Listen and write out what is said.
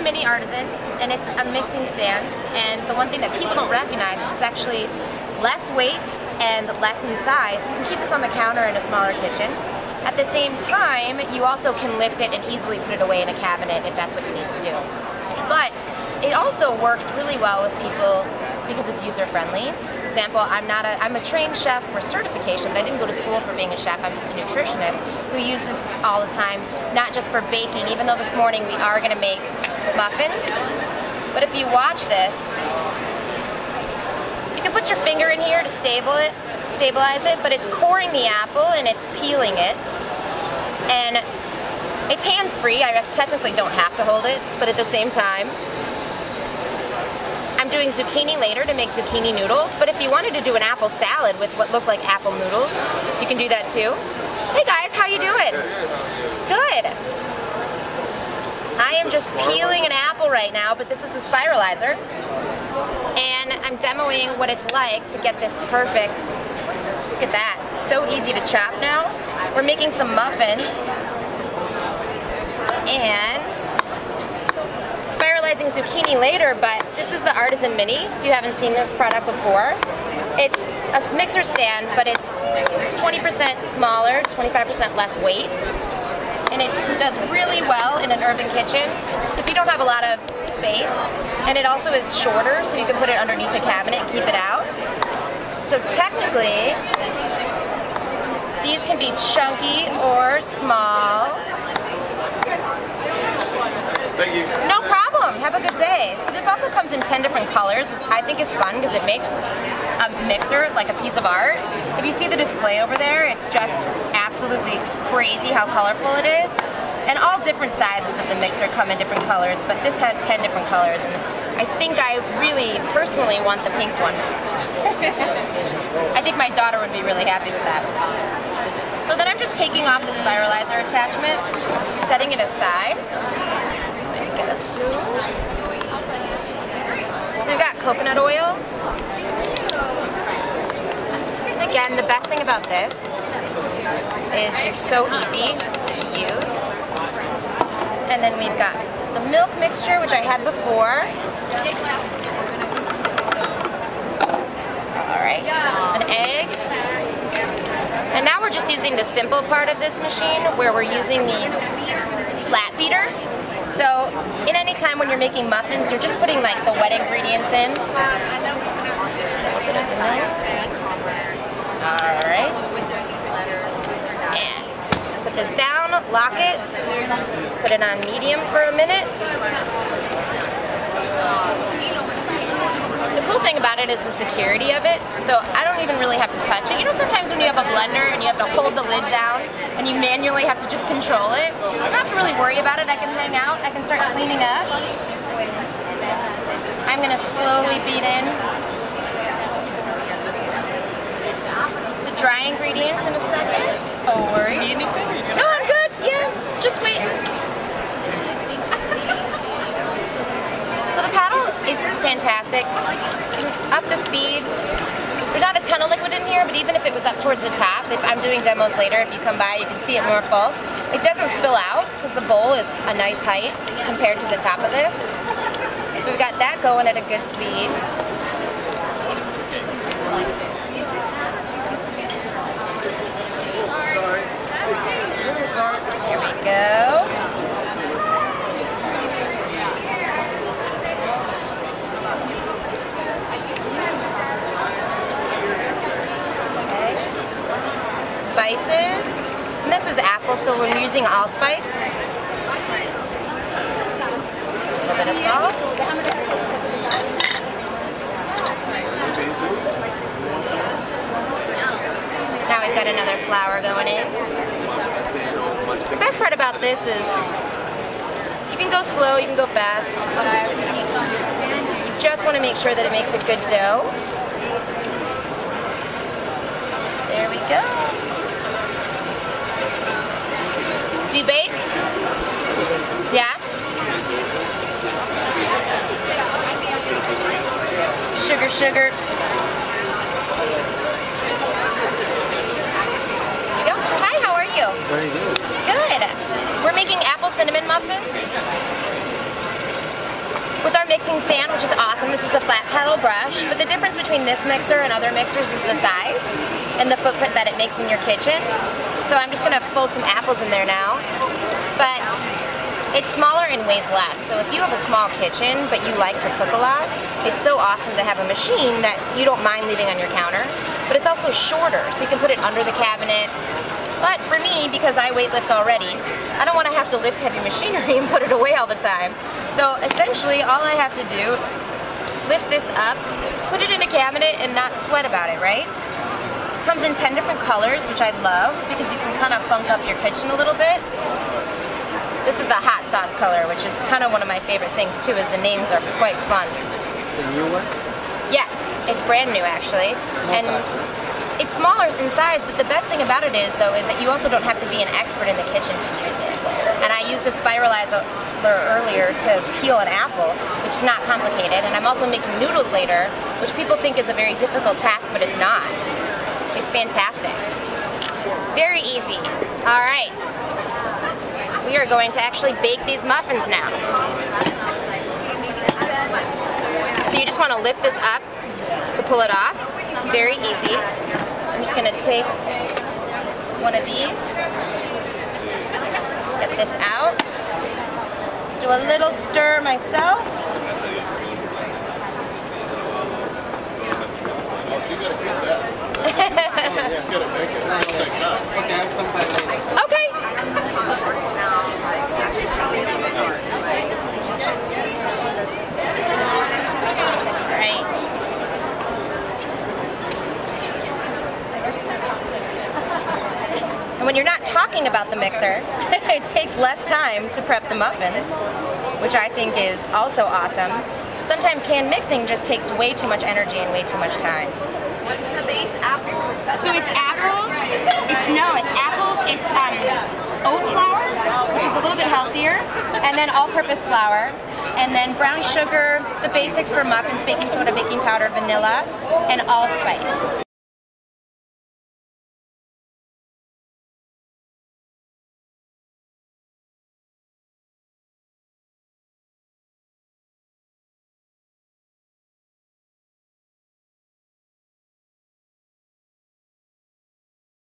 Mini Artisan, and it's a mixing stand. And the one thing that people don't recognize is it's actually less weight and less in size. So you can keep this on the counter in a smaller kitchen. At the same time, you also can lift it and easily put it away in a cabinet if that's what you need to do. But it also works really well with people because it's user-friendly. For example, I'm a trained chef for certification, but I didn't go to school for being a chef. I'm just a nutritionist who use this all the time, not just for baking, even though this morning we are going to make muffins. But if you watch this, you can put your finger in here to stabilize it, but it's coring the apple and it's peeling it. And it's hands-free. I technically don't have to hold it, but at the same time, I'm doing zucchini later to make zucchini noodles, but if you wanted to do an apple salad with what look like apple noodles, you can do that too. Hey guys, how you doing? Good. I am just peeling an apple right now, but this is a spiralizer. And I'm demoing what it's like to get this perfect. Look at that. So easy to chop now. We're making some muffins. And spiralizing zucchini later, but this is the Artisan Mini, if you haven't seen this product before. It's a mixer stand, but it's 20% smaller, 25% less weight. And it does really well in an urban kitchen if you don't have a lot of space. And it also is shorter, so you can put it underneath the cabinet and keep it out. So technically, these can be chunky or small. Thank you. No problem. Have a good day. So this also comes in 10 different colors, which I think is fun because it makes a mixer like a piece of art. If you see the display over there, it's just absolutely crazy how colorful it is. And all different sizes of the mixer come in different colors, but this has 10 different colors, and I think I really personally want the pink one. I think my daughter would be really happy with that. So then I'm just taking off the spiralizer attachment, setting it aside. Let's get a spoon. So we've got coconut oil. And again, the best thing about this is it's so easy to use. And then we've got the milk mixture, which I had before. Alright, an egg. And now we're just using the simple part of this machine where we're using the flat beater. So in any time when you're making muffins, you're just putting like the wet ingredients in. Alright. And put this down, lock it, put it on medium for a minute. The cool thing about it is the security of it, so I don't even really have to touch it. You know, sometimes when you have a blender and you have to hold the lid down and you manually have to just control it, I don't have to really worry about it. I can hang out, I can start cleaning up. I'm going to slowly beat in the dry ingredients in a second. No worries. No, I'm good. Yeah, just waiting. So the paddle is fantastic. Up the speed. There's not a ton of liquid in here, but even if it was up towards the top, if I'm doing demos later, if you come by, you can see it more full. It doesn't spill out because the bowl is a nice height compared to the top of this. We've got that going at a good speed. Here we go. Spices. And this is apple, so we're using allspice. A little bit of salt. Now we've got another flour going in. The best part about this is you can go slow, you can go fast. You just want to make sure that it makes a good dough. There we go. Do you bake? Yeah? Sugar, sugar. There you go. Hi, how are you? Very good. Good. We're making apple cinnamon muffins. with our mixing stand, which is awesome. This is a flat paddle brush, but the difference between this mixer and other mixers is the size and the footprint that it makes in your kitchen. So I'm just gonna fold some apples in there now. But it's smaller and weighs less. So if you have a small kitchen, but you like to cook a lot, it's so awesome to have a machine that you don't mind leaving on your counter. But it's also shorter, so you can put it under the cabinet. But for me, because I weightlift already, I don't want to have to lift heavy machinery and put it away all the time. So essentially, all I have to do, lift this up, put it in a cabinet, and not sweat about it, right? Comes in 10 different colors, which I love, because you can kind of funk up your kitchen a little bit. This is the hot sauce color, which is kind of one of my favorite things too, is the names are quite fun. It's a new one? Yes, it's brand new actually. Small size. It's smaller in size, but the best thing about it is, though, is that you also don't have to be an expert in the kitchen to use it. And I used a spiralizer earlier to peel an apple, which is not complicated, and I'm also making noodles later, which people think is a very difficult task, but it's not. It's fantastic. Very easy. All right. We are going to actually bake these muffins now. So you just want to lift this up to pull it off. Very easy. I'm just going to take one of these, get this out, do a little stir myself. Okay. And when you're not talking about the mixer, it takes less time to prep the muffins, which I think is also awesome. Sometimes hand mixing just takes way too much energy and way too much time. What's in the base? Apples? So it's apples. It's apples. It's oat flour, which is a little bit healthier, and then all-purpose flour, and then brown sugar, the basics for muffins, baking soda, baking powder, vanilla, and allspice.